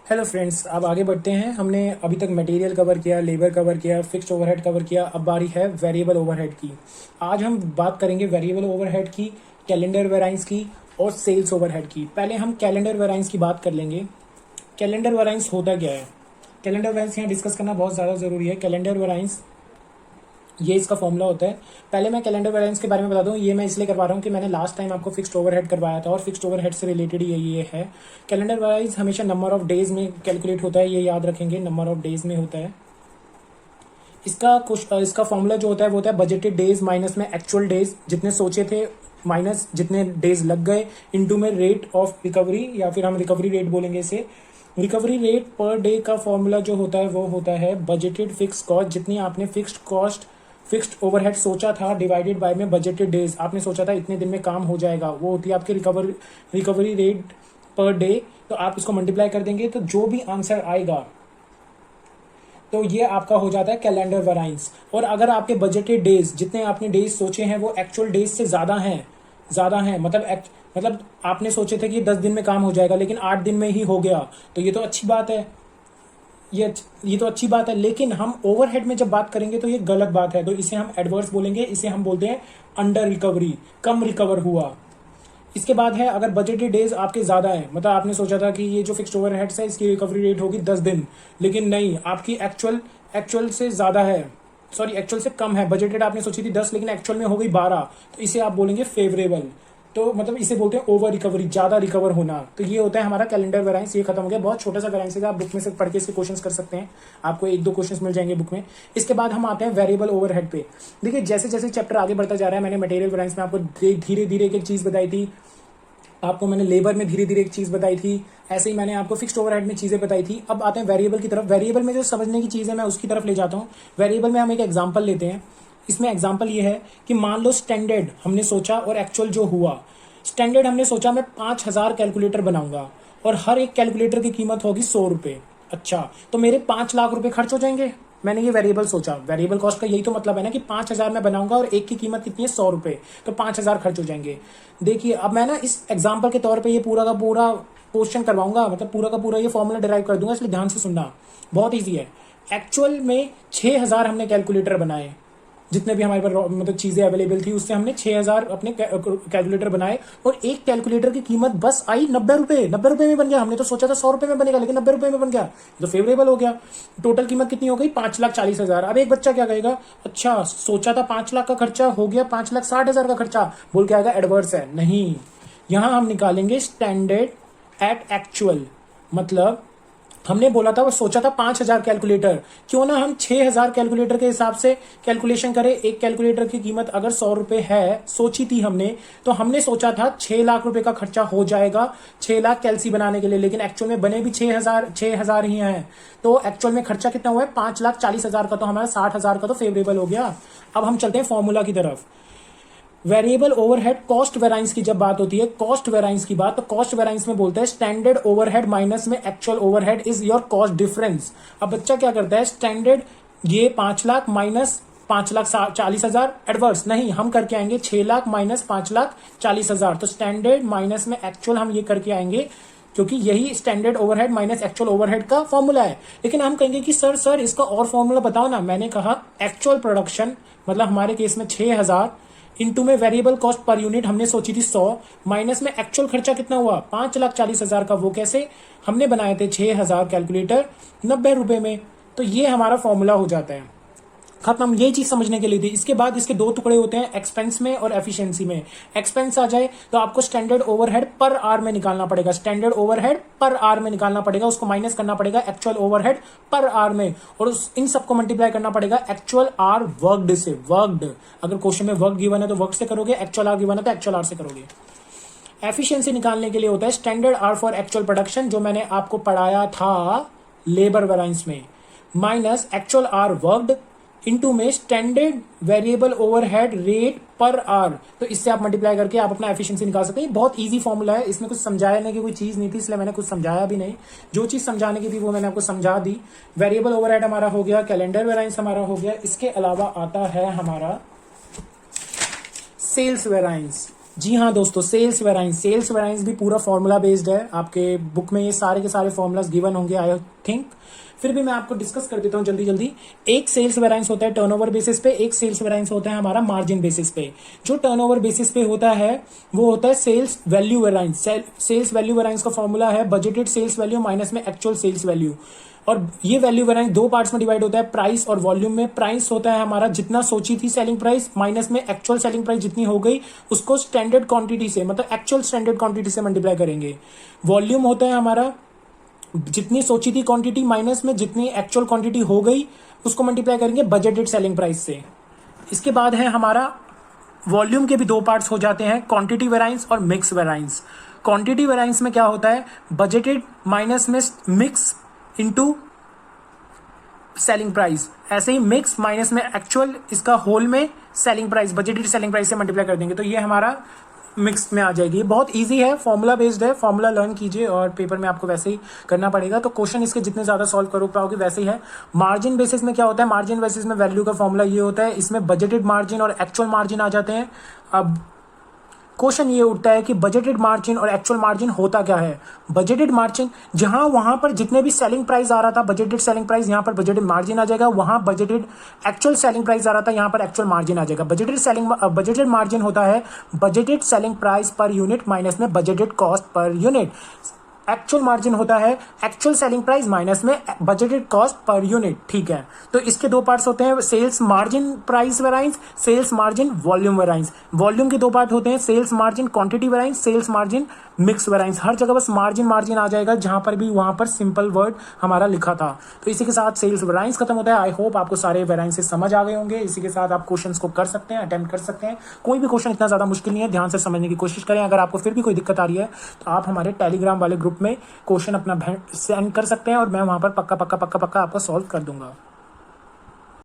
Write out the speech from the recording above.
Hello friends, अब आगे बढ़ते हैं। हमने अभी तक मटेरियल कवर किया, लेबर कवर किया, फिक्स्ड ओवरहेड कवर किया। अब बारी है वेरिएबल ओवरहेड की। आज हम बात करेंगे वेरिएबल ओवरहेड की, कैलेंडर वेराइंस की और सेल्स ओवरहेड की। पहले हम कैलेंडर वेराइंस की बात कर लेंगे। कैलेंडर वेराइंस होता क्या है? कैलेंडर वेराइंस यहाँ डिस्कस करना बहुत ज़्यादा ज़रूरी है। कैलेंडर वेराइंस ये इसका फॉर्मूला होता है। पहले मैं कैलेंडर वेरिएंस के बारे में बता दूं। ये मैं इसलिए करवा रहा हूँ कि मैंने लास्ट टाइम आपको फिक्स्ड ओवरहेड करवाया था और फिक्स्ड ओवरहेड से रिलेटेड ये है। कैलेंडर वेरिएंस हमेशा नंबर ऑफ डेज में कैलकुलेट होता है, ये याद रखेंगे, नंबर ऑफ डेज में होता है। इसका फॉर्मूला जो होता है वो होता है बजटेड डेज माइनस में एक्चुअल डेज, जितने सोचे थे माइनस जितने डेज लग गए, इनटू में रेट ऑफ रिकवरी, या फिर हम रिकवरी रेट बोलेंगे इसे। रिकवरी रेट पर डे का फॉर्मूला जो होता है वो होता है बजटेड फिक्स कॉस्ट, जितनी आपने फिक्स्ड ओवरहेड सोचा था डिवाइडेड बाय में बजटेड डेज। आपने सोचा था इतने दिन में काम हो जाएगा, वो होती है आपकी रिकवरी रेट पर डे। तो आप इसको मल्टीप्लाई कर देंगे तो जो भी आंसर आएगा तो ये आपका हो जाता है कैलेंडर वेराइंस। और अगर आपके बजटेड डेज, जितने आपने डेज सोचे हैं वो एक्चुअल डेज से ज्यादा हैं मतलब आपने सोचे थे कि 10 दिन में काम हो जाएगा लेकिन 8 दिन में ही हो गया, तो ये तो अच्छी बात है। ये तो अच्छी बात है, लेकिन हम ओवरहेड में जब बात करेंगे तो ये गलत बात है। तो इसे हम एडवर्स बोलेंगे, इसे हम बोलते हैं अंडर रिकवरी, कम रिकवर हुआ। इसके बाद है अगर बजटेड डेज आपके ज्यादा है, मतलब आपने सोचा था कि ये जो फिक्स्ड ओवरहेड्स है इसकी रिकवरी रेट होगी 10 दिन, लेकिन नहीं, आपकी एक्चुअल से ज्यादा है, सॉरी एक्चुअल से कम है। बजटेड आपने सोची थी 10 लेकिन एक्चुअल में हो गई 12, तो इसे आप बोलेंगे फेवरेबल। तो मतलब इसे बोलते हैं ओवर रिकवरी, ज्यादा रिकवर होना। तो ये होता है हमारा कैलेंडर वेराइंस। ये खत्म हो गया। बहुत छोटा सा वेराइंस है, आप बुक में से पढ़ के इसके क्वेश्चंस कर सकते हैं, आपको 1-2 क्वेश्चंस मिल जाएंगे बुक में। इसके बाद हम आते हैं वेरिएबल ओवरहेड पे। देखिए जैसे जैसे चैप्टर आगे बढ़ता जा रहा है, मैंने मटेरियल वेराइंस में आपको धीरे धीरे एक चीज बताई थी, आपको मैंने लेबर में धीरे धीरे एक चीज बताई थी, ऐसे ही मैंने आपको फिक्स्ड ओवरहेड में चीजें बताई थी। अब आते हैं वेरिएबल की तरफ। वेरिएबल में जो समझने की चीज है मैं उसकी तरफ ले जाता हूँ। वेरिएबल में हम एक एग्जांपल लेते हैं। इसमें एग्जांपल ये है कि मान लो स्टैंडर्ड हमने सोचा और एक्चुअल जो हुआ। स्टैंडर्ड हमने सोचा मैं 5000 कैलकुलेटर बनाऊंगा और हर एक कैलकुलेटर की कीमत होगी 100 रुपए। अच्छा, तो मेरे 5 लाख रुपए खर्च हो जाएंगे। मैंने ये वेरिएबल सोचा, वेरिएबल कॉस्ट का यही तो मतलब है ना कि 5000 में बनाऊंगा और एक की कीमत कितनी है 100 रुपए, तो 5000 खर्च हो जाएंगे। देखिए अब मैं ना इस एग्जाम्पल के तौर पे ये पूरा का पूरा क्वेश्चन करवाऊंगा, मतलब पूरा का पूरा ये फॉर्मूला डिराइव कर दूंगा, इसलिए ध्यान से सुनना, बहुत ईजी है। एक्चुअल में 6000 हमने कैलकुलेटर बनाए, जितने भी हमारे पास मतलब चीजें अवेलेबल थी उससे हमने 6000 अपने कैलकुलेटर बनाए और एक कैलकुलेटर की कीमत बस आई 90 रुपए। 90 रुपए में बन गया। हमने तो सोचा था 100 रुपए में बनेगा लेकिन 90 रुपए में बन गया, तो फेवरेबल हो गया। टोटल कीमत कितनी हो गई? 5,40,000। अब एक बच्चा क्या कहेगा, अच्छा सोचा था 5 लाख का खर्चा, हो गया 5,60,000 का खर्चा, बोल के आएगा एडवर्स है। नहीं, यहां हम निकालेंगे स्टैंडर्ड एट एक्चुअल। मतलब हमने बोला था वो सोचा था 5000 कैलकुलेटर, क्यों ना हम 6000 कैलकुलेटर के हिसाब से कैलकुलेशन करें। एक कैलकुलेटर की कीमत अगर 100 रुपए है, सोची थी हमने, तो हमने सोचा था 6 लाख रुपए का खर्चा हो जाएगा 6 लाख कैलसी बनाने के लिए, लेकिन एक्चुअल में बने भी 6000 ही हैं। तो एक्चुअल में खर्चा कितना हुआ है? 5,40,000 का, तो हमारा 60,000 का तो फेवरेबल हो गया। अब हम चलते हैं फॉर्मूला की तरफ। वेरिएबल ओवरहेड कॉस्ट वेराइंस की जब बात होती है, कॉस्ट वेराइंस की बात, तो कॉस्ट वेराइंस में बोलते हैं स्टैंडर्ड ओवरहेड माइनस में actual overhead is your cost difference. अब बच्चा क्या करता है, स्टैंडर्ड ये 5 लाख माइनस 5,40,000, एडवर्स नहीं, हम करके आएंगे 6 लाख माइनस 5,40,000। तो स्टैंडर्ड माइनस में एक्चुअल हम ये करके आएंगे, क्योंकि यही standard overhead minus actual overhead का फॉर्मूला है। लेकिन हम कहेंगे कि सर इसका और फॉर्मूला बताओ ना। मैंने कहा एक्चुअल प्रोडक्शन, मतलब हमारे केस में 6000 इंटू में वेरिएबल कॉस्ट पर यूनिट हमने सोची थी 100, माइनस में एक्चुअल खर्चा कितना हुआ 5,40,000 का। वो कैसे? हमने बनाए थे 6000 कैलकुलेटर 90 रुपए में, तो ये हमारा फॉर्मूला हो जाता है। खत्म, ये चीज समझने के लिए थी। इसके बाद इसके 2 टुकड़े होते हैं, एक्सपेंस में और एफिशिएंसी में। एक्सपेंस आ जाए तो आपको स्टैंडर्ड ओवरहेड पर आवर में निकालना पड़ेगा, स्टैंडर्ड ओवरहेड पर आवर में निकालना पड़ेगा, उसको माइनस करना पड़ेगा एक्चुअल ओवरहेड पर आवर में, और इन सबको मल्टीप्लाई करना पड़ेगा एक्चुअल आर वर्कड से। वर्कड, अगर क्वेश्चन में वर्क गिवन है तो वर्क से करोगे, एक्चुअल आर गिवन है तो एक्चुअल आर से करोगे। एफिशिएंसी निकालने के लिए होता है standard R for actual production, जो मैंने आपको पढ़ाया था लेबर वेराइंस में, minus actual R worked into में standard variable overhead rate per hour. तो इससे आप मल्टीप्लाई करके आप अपना एफिशिएंसी निकाल सकते हैं। बहुत इजी फॉर्मूला है, इसमें कुछ समझाने की कोई चीज नहीं थी, इसलिए मैंने कुछ समझाया भी नहीं। जो चीज समझाने की थी वो मैंने आपको समझा दी। वेरिएबल ओवरहेड हमारा हो गया, कैलेंडर वेराइंस हमारा हो गया। इसके अलावा आता है हमारा सेल्स वेराइंस। जी हाँ दोस्तों, सेल्स वेराइंस भी पूरा फॉर्मूला बेस्ड है। आपके बुक में ये सारे के सारे फॉर्मूलाज गिवन होंगे आई थिंक, फिर भी मैं आपको डिस्कस कर देता हूँ जल्दी जल्दी। एक सेल्स वेराइंस होता है टर्नओवर बेसिस पे, एक सेल्स वेराइंस होता है हमारा मार्जिन बेसिस पे। जो टर्नओवर बेसिस पे होता है वो होता है sales value variance. Sales value variance का फॉर्मूला है बजटेड सेल्स वैल्यू माइनस में एक्चुअल सेल्स वैल्यू। और ये वैल्यू वेराइंस दो पार्ट्स में डिवाइड होता है, प्राइस और वॉल्यूम में। प्राइस होता है हमारा जितना सोची थी सेलिंग प्राइस माइनस में एक्चुअल सेलिंग प्राइस जितनी हो गई, उसको स्टैंडर्ड क्वांटिटी से, मतलब एक्चुअल स्टैंडर्ड क्वांटिटी से मल्टीप्लाई करेंगे। वॉल्यूम होता है हमारा जितनी सोची थी क्वांटिटी माइनस में जितनी एक्चुअल क्वांटिटी हो गई, उसको मल्टीप्लाई करेंगे बजटेड सेलिंग प्राइस से। इसके बाद है हमारा वॉल्यूम के भी दो पार्ट्स हो जाते हैं, क्वांटिटी वेराइंस और मिक्स वेराइंस। क्वांटिटी वेराइंस में क्या होता है, बजटेड माइनस में मिक्स इनटू सेलिंग प्राइस। ऐसे ही मिक्स माइनस में एक्चुअल, इसका होल में selling price, budgeted selling price से मल्टीप्लाई कर देंगे, तो ये हमारा मिक्स में आ जाएगी। बहुत इजी है, फॉर्मूला बेस्ड है, फॉर्मूला लर्न कीजिए और पेपर में आपको वैसे ही करना पड़ेगा। तो क्वेश्चन इसके जितने ज्यादा सॉल्व करो पाओगे वैसे ही है। मार्जिन बेसिस में क्या होता है, मार्जिन बेसिस में वैल्यू का फॉर्मूला ये होता है, इसमें बजटेड मार्जिन और एक्चुअल मार्जिन आ जाते हैं। अब क्वेश्चन ये उठता है कि बजटेड मार्जिन और एक्चुअल मार्जिन होता क्या है। बजटेड मार्जिन जहां वहां पर जितने भी सेलिंग प्राइस आ रहा था बजटेड सेलिंग प्राइस, यहां पर बजटेड मार्जिन आ जाएगा। वहां बजटेड एक्चुअल सेलिंग प्राइस आ रहा था, यहां पर एक्चुअल मार्जिन आ जाएगा। बजटेड मार्जिन होता है budgeted selling price per unit minus में budgeted cost per unit. Actual margin होता है एक्चुअल सेलिंग प्राइस माइनस में बजटेड कॉस्ट पर यूनिट। ठीक है, तो इसके दो पार्ट्स होते हैं, sales margin price variance, sales margin volume variance. Volume के दो पार्ट होते हैं, sales margin quantity variance, sales margin mix variance. हर जगह बस मार्जिन मार्जिन आ जाएगा, जहां पर भी वहां पर सिंपल वर्ड हमारा लिखा था। तो इसी के साथ सेल्स वेराइंस खत्म होता है। आई होप आपको सारे वेराइंसेस समझ आ गए होंगे। इसी के साथ आप क्वेश्चंस को कर सकते हैं, अटेम्प्ट कर सकते हैं। कोई भी क्वेश्चन इतना ज्यादा मुश्किल नहीं है, ध्यान से समझने की कोशिश करें। अगर आपको फिर भी कोई दिक्कत आ रही है तो आप हमारे टेलीग्राम वाले ग्रुप में क्वेश्चन अपना सेंड कर सकते हैं और मैं वहां पर पक्का पक्का पक्का पक्का आपका सॉल्व कर दूंगा।